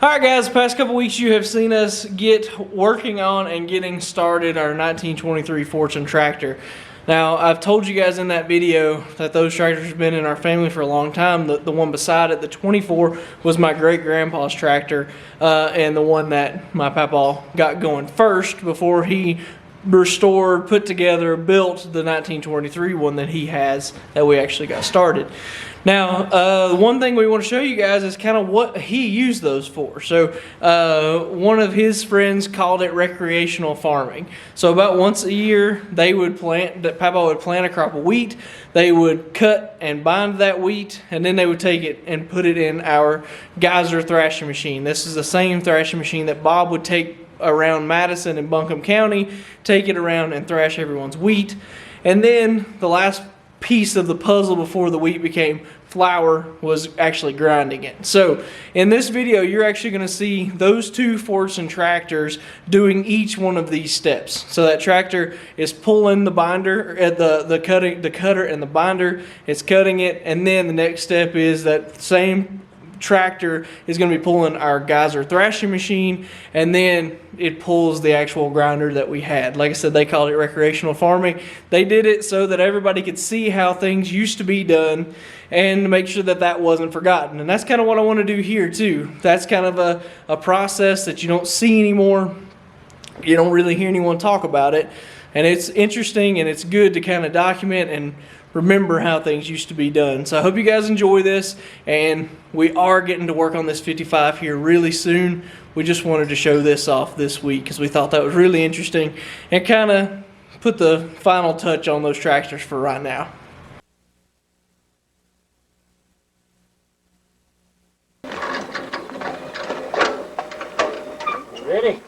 Alright guys, the past couple weeks you have seen us get working on and getting started our 1923 FORDSON Tractor. Now, I've told you guys in that video that those tractors have been in our family for a long time. The one beside it, the 24, was my great-grandpa's tractor, and the one that my Papaw got going first before he restored, put together, built the 1923 one that he has that we actually got started. Now, one thing we want to show you guys is kind of what he used those for. So, one of his friends called it recreational farming. So about once a year, they would Papaw would plant a crop of wheat. They would cut and bind that wheat, and then they would take it and put it in our geyser thrashing machine. This is the same thrashing machine that Bob would take around Madison and Buncombe County, take it around and thrash everyone's wheat. And then the last piece of the puzzle before the wheat became flour was actually grinding it. So in this video you're actually going to see those two FORDSON tractors doing each one of these steps. So that tractor is pulling the binder at the cutter and the binder, it's cutting it, and then the next step is that same tractor is going to be pulling our geyser thrashing machine, and then it pulls the actual grinder that we had. Like I said, they called it recreational farming. They did it so that everybody could see how things used to be done and to make sure that that wasn't forgotten. And that's kind of what I want to do here too. That's kind of a process that you don't see anymore. You don't really hear anyone talk about it, and it's interesting and it's good to kind of document and remember how things used to be done. So I hope you guys enjoy this, and we are getting to work on this 55 here really soon. We just wanted to show this off this week because we thought that was really interesting and kind of put the final touch on those tractors for right now. Ready?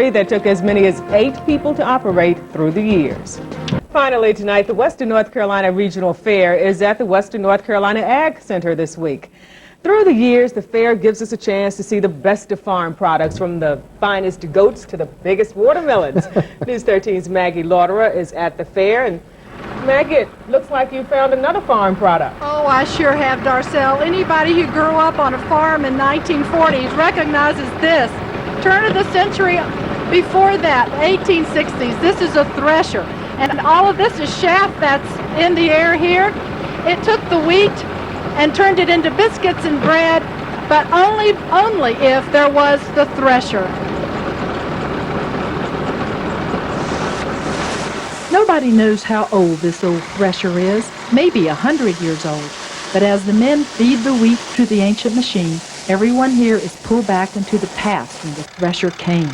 That took as many as 8 people to operate through the years. Finally tonight, the Western North Carolina Regional Fair is at the Western North Carolina Ag Center this week. Through the years, the fair gives us a chance to see the best of farm products, from the finest goats to the biggest watermelons. News 13's Maggie Lauderer is at the fair, and Maggie, it looks like you found another farm product. Oh, I sure have, Darcel. Anybody who grew up on a farm in 1940s recognizes this. Turn of the century before that, 1860s, this is a thresher. And all of this is chaff that's in the air here. It took the wheat and turned it into biscuits and bread, but only if there was the thresher. Nobody knows how old this old thresher is, maybe 100 years old. But as the men feed the wheat to the ancient machine, everyone here is pulled back into the past when the thresher came.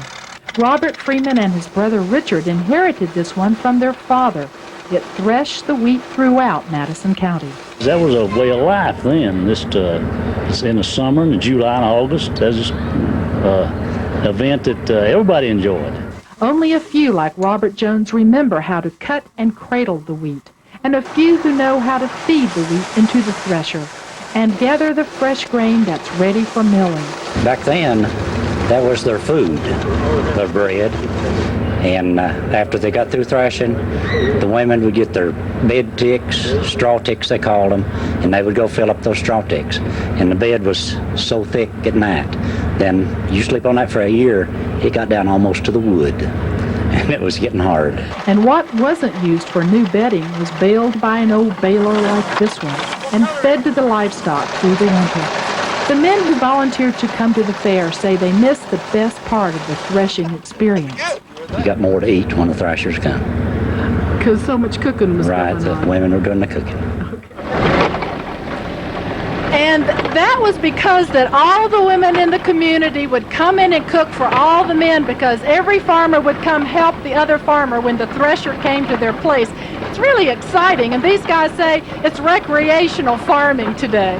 Robert Freeman and his brother Richard inherited this one from their father. It threshed the wheat throughout Madison County. That was a way of life then. This in the summer, in July and August. That was an event that everybody enjoyed. Only a few like Robert Jones remember how to cut and cradle the wheat, and a few who know how to feed the wheat into the thresher and gather the fresh grain that's ready for milling. Back then, that was their food, their bread. And after they got through threshing, the women would get their bed ticks, straw ticks they called them, and they would go fill up those straw ticks. And the bed was so thick at night, then you sleep on that for a year, it got down almost to the wood. And it was getting hard. And what wasn't used for new bedding was baled by an old baler like this one and fed to the livestock through the winter. The men who volunteered to come to the fair say they missed the best part of the threshing experience. You got more to eat when the threshers come. Because so much cooking was right, going on. The women were doing the cooking. And That was because that all the women in the community would come in and cook for all the men, because every farmer would come help the other farmer when the thresher came to their place. It's really exciting, and these guys say it's recreational farming today.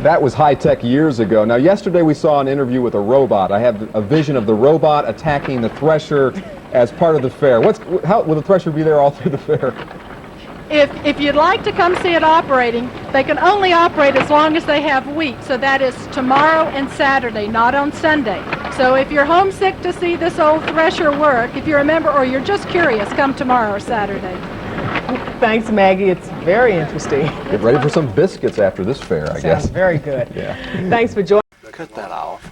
That was high-tech years ago. Now, yesterday we saw an interview with a robot. I have a vision of the robot attacking the thresher as part of the fair. How will the thresher be there all through the fair? If you'd like to come see it operating, they can only operate as long as they have wheat. So that is tomorrow and Saturday, not on Sunday. So if you're homesick to see this old thresher work, if you're a member or you're just curious, come tomorrow or Saturday. Thanks, Maggie. It's very interesting. Get ready for some biscuits after this fair, I guess. Sounds very good. Yeah. Thanks for joining. Cut that off.